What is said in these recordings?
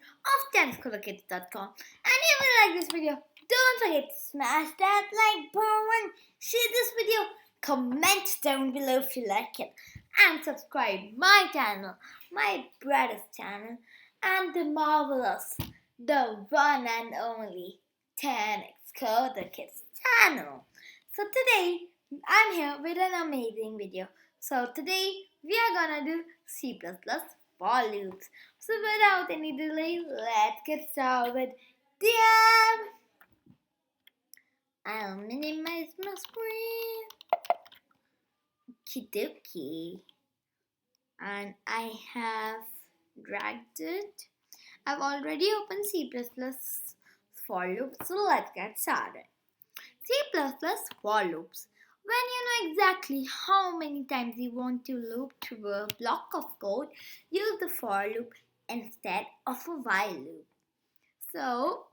of tenniscolorkids.com. And if you like this video, don't forget to smash that like button, share this video, comment down below if you like it, and subscribe my channel, my brother's channel, and the marvelous, the one and only 10x Color Kids channel. So today I'm here with an amazing video. So today we are gonna do C++ for loops. So without any delay, let's get started with them. I'll minimize my screen. Okie and I have dragged it. I've already opened C++ for loops, so let's get started. C++ for loops. When you know exactly how many times you want to loop through a block of code, use the for loop instead of a while loop. So,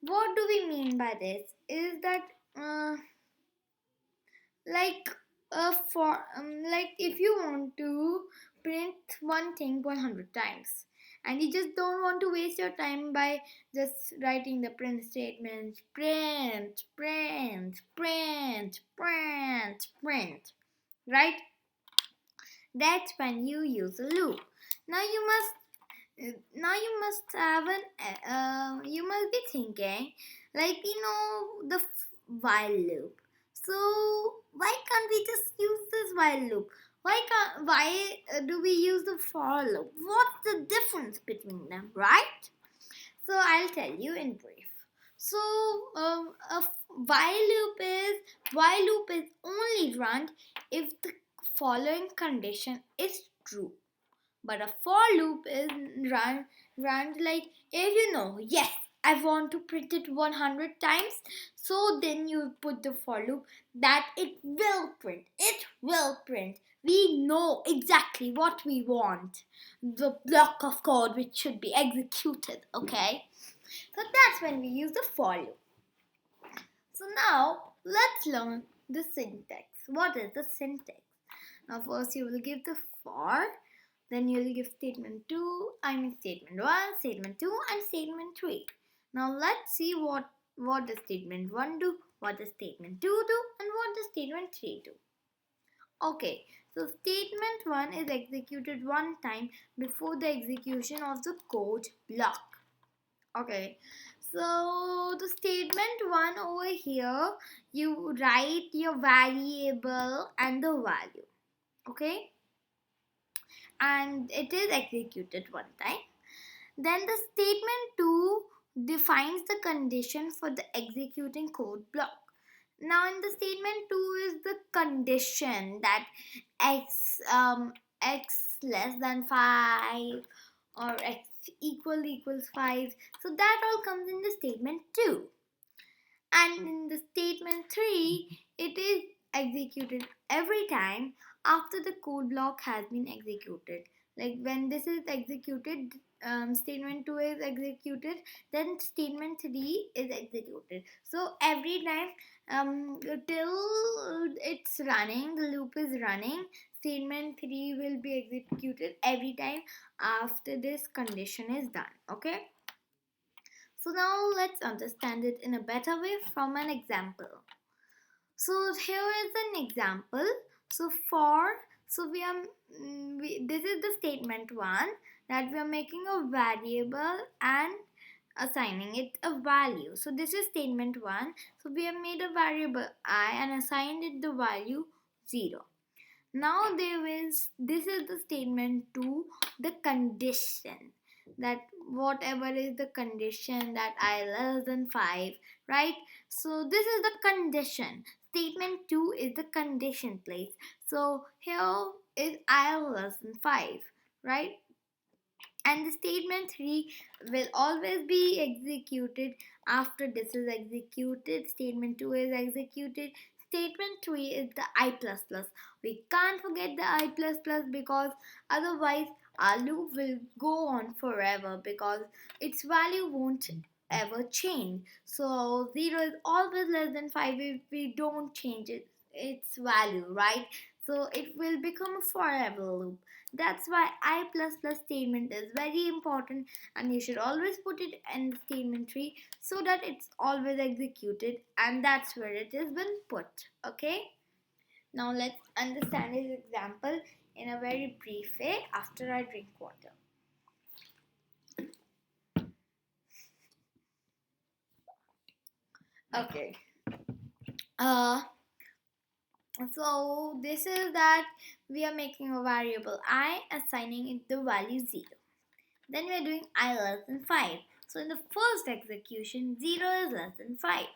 what do we mean by this? Is that like if you want to print one thing 100 times and you just don't want to waste your time by just writing the print statement, print, right? That's when you use a loop. Now you must have you must be thinking the while loop. So why can't we just use this while loop? Why do we use the for loop? What's the difference between them, right? So I'll tell you in brief. So a while loop is only run if the following condition is true. But a for loop is run like if you know, yes, I want to print it 100 times. So then you put the for loop that it will print. It will print. We know exactly what we want. The block of code which should be executed. Okay. So that's when we use the for loop. So now let's learn the syntax. What is the syntax? Now first you will give the for. Then you will give statement 1, statement 2 and statement 3. Now let's see what does statement 1 do, what does statement 2 do and what does statement 3 do. Okay, so statement 1 is executed one time before the execution of the code block. Okay, so the statement 1 over here, you write your variable and the value. Okay, and it is executed one time. Then the statement 2 defines the condition for the executing code block. Now in the statement 2 is the condition that x less than 5 or x equals 5. So that all comes in the statement 2. And in the statement 3, it is executed every time after the code block has been executed. Like when this is executed, statement 2 is executed, then statement 3 is executed. So every time till it's running, the loop is running, statement 3 will be executed every time after this condition is done. Okay. So now let's understand it in a better way from an example. So here is an example. So this is the statement 1 that we are making a variable and assigning it a value. So this is statement 1. So we have made a variable I and assigned it the value 0. Now this is the statement 2, the condition, that whatever is the condition that I less than 5, right? So this is the condition. Statement 2 is the condition place. So here is I less than 5, right? And the statement 3 will always be executed after this is executed. Statement 2 is executed. Statement 3 is the I++. We can't forget the I++ because otherwise our loop will go on forever because its value won't ever change. So 0 is always less than 5 if we don't change its value, right? So it will become a forever loop. That's why I plus plus statement is very important, and you should always put it in the statement tree so that it's always executed, and that's where it has been put. Okay, now let's understand his example in a very brief way after I drink water. Okay. So this is that we are making a variable I, assigning it the value 0. Then we are doing I less than 5. So in the first execution, 0 is less than 5.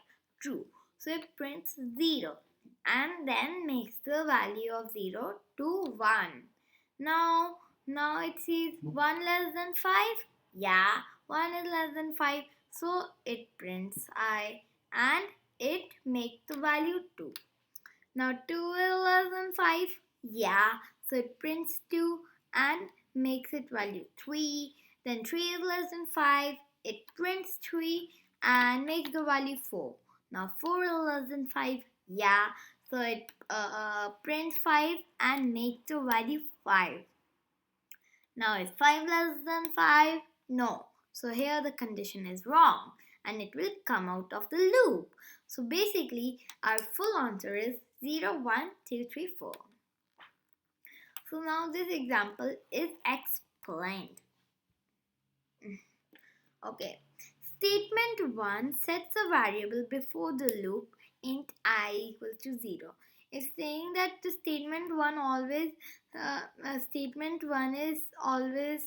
True. So it prints 0 and then makes the value of 0 to 1. Now, now it says 1 less than 5. Yeah, 1 is less than 5. So it prints I and it makes the value 2. Now 2 is less than 5. Yeah, so it prints 2 and makes it value 3. Then 3 is less than 5. It prints 3 and makes the value 4. Now 4 is less than 5. Yeah, so it prints 5 and makes the value 5. Now is 5 less than 5? No. So here the condition is wrong and it will come out of the loop. So basically our full answer is 0, 1, 2, 3, 4. So now this example is explained. Okay. Statement 1 sets a variable before the loop int I equals to 0. It's saying that the statement 1 always is always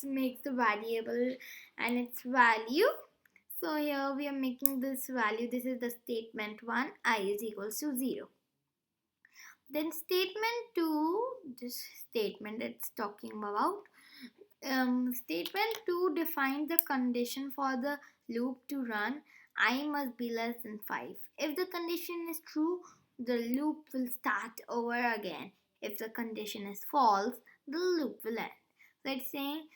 makes the variable and its value. So here we are making this value. This is the statement 1, I is equals to 0. Then statement 2, this statement it's talking about. Statement 2 defines the condition for the loop to run. I must be less than 5. If the condition is true, the loop will start over again. If the condition is false, the loop will end. So it's saying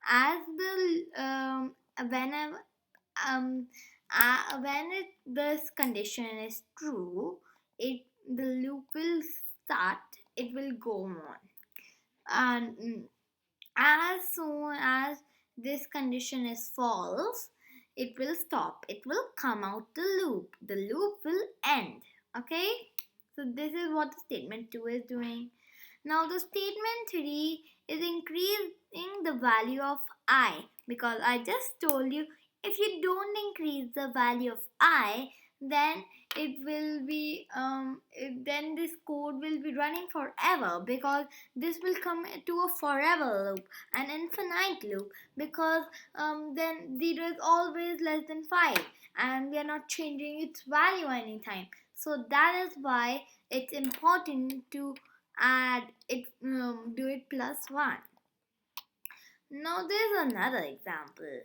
as the whenever this condition is true, the loop will start. It will go on, and as soon as this condition is false, it will stop. It will come out the loop. The loop will end. Okay, so this is what the statement 2 is doing. Now the statement 3 is increasing the value of I, because I just told you if you don't increase the value of I, then it will be then this code will be running forever, because this will come to a forever loop, an infinite loop, because then 0 is always less than 5 and we are not changing its value anytime. So that is why it's important to add it, do it plus 1. Now there's another example.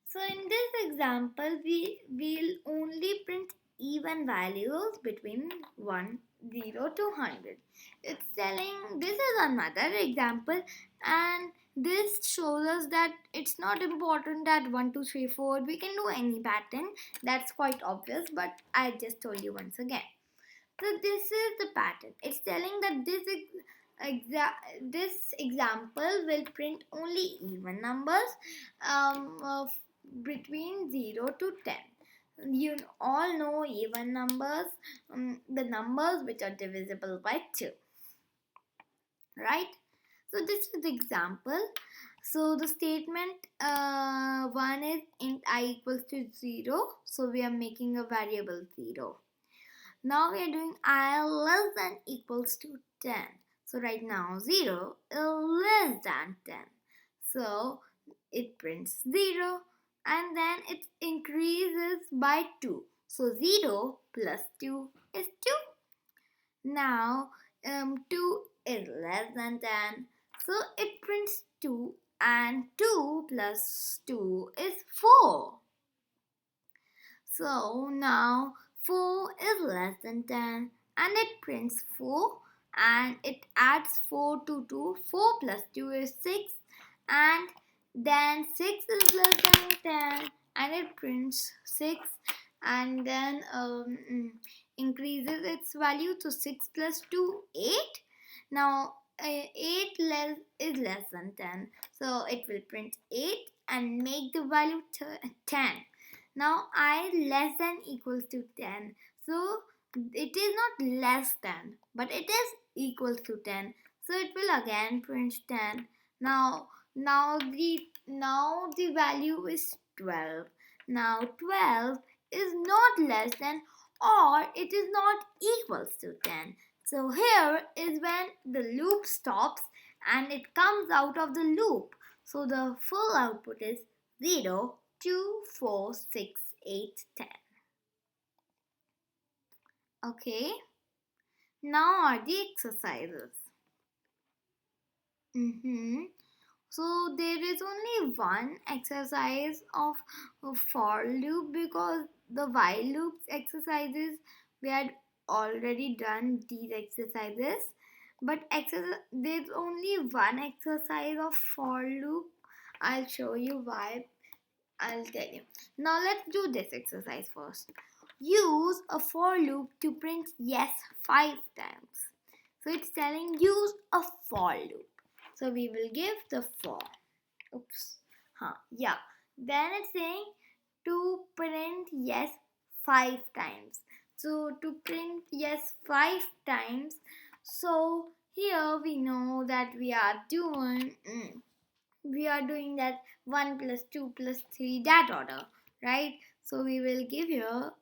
So in this example, we will only print even values between 1, 0 to 100. It's telling, this is another example, and this shows us that it's not important that 1, 2, 3, 4, we can do any pattern. That's quite obvious, but I just told you once again. So this is the pattern. It's telling that this example will print only even numbers between 0 to 10. You all know even numbers, the numbers which are divisible by 2, right? So this is the example. So the statement 1 is int I equals to 0. So we are making a variable 0. Now we are doing I less than equals to 10. So right now 0 is less than 10. So it prints 0 and then it increases by 2. So 0 plus 2 is 2. Now 2 is less than 10. So it prints 2 and 2 plus 2 is 4. So now 4 is less than 10 and it prints 4 and it adds 4 to 2. 4 plus 2 is 6 and then 6 is less than 10 and it prints 6 and then increases its value to 6 plus 2, 8. Now 8 is less than 10. So it will print 8 and make the value 10. Now I less than equals to 10. So it is not less than, but it is equals to 10. So it will again print 10. Now the value is 12. Now 12 is not less than or it is not equals to 10. So here is when the loop stops and it comes out of the loop. So the full output is 0, 2, 4, 6, 8, 10. Okay. Now are the exercises. So there is only one exercise of for loop because the while loops exercises we had already done these exercises, but there's only one exercise of for loop. I'll show you why. I'll tell you. Now let's do this exercise first. Use a for loop to print yes 5 times. So it's telling use a for loop. So we will give the for. Oops. Yeah. Then it's saying to print yes 5 times. So to print yes 5 times. So here we know that we are doing that 1 plus 2 plus 3 that order, right? So we will give here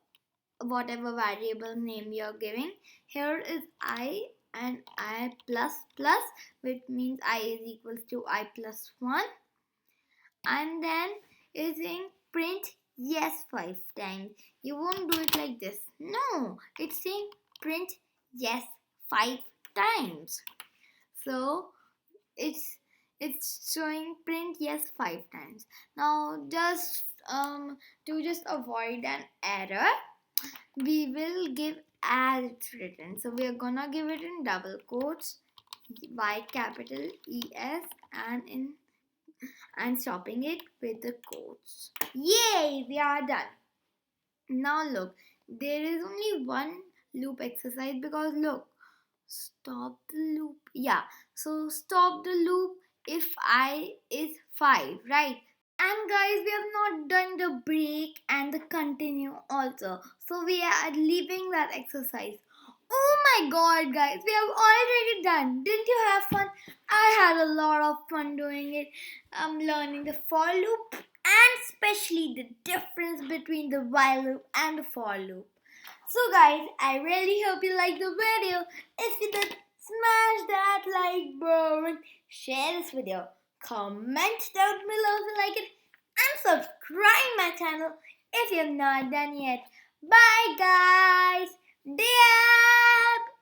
whatever variable name you're giving. Here is I and I plus plus, which means I is equals to I plus 1. And then it's saying print yes 5 times. You won't do it like this. No, it's saying print yes 5 times. So it's showing print yes 5 times. Now just to just avoid an error, we will give as it's written. So we are gonna give it in double quotes by capital ES and stopping it with the quotes. Yay! We are done. Now look, there is only one loop exercise because look, stop the loop. Yeah, so stop the loop if I is 5, right? And guys, we have not done the break and the continue also. So we are leaving that exercise. Oh my god, guys, we have already done. Didn't you have fun? I had a lot of fun doing it. I'm learning the for loop and especially the difference between the while loop and the for loop. So guys, I really hope you liked the video. If you did, smash that like button, share this video, comment down below if you like it, and subscribe my channel if you have not done yet. Bye guys. Dab.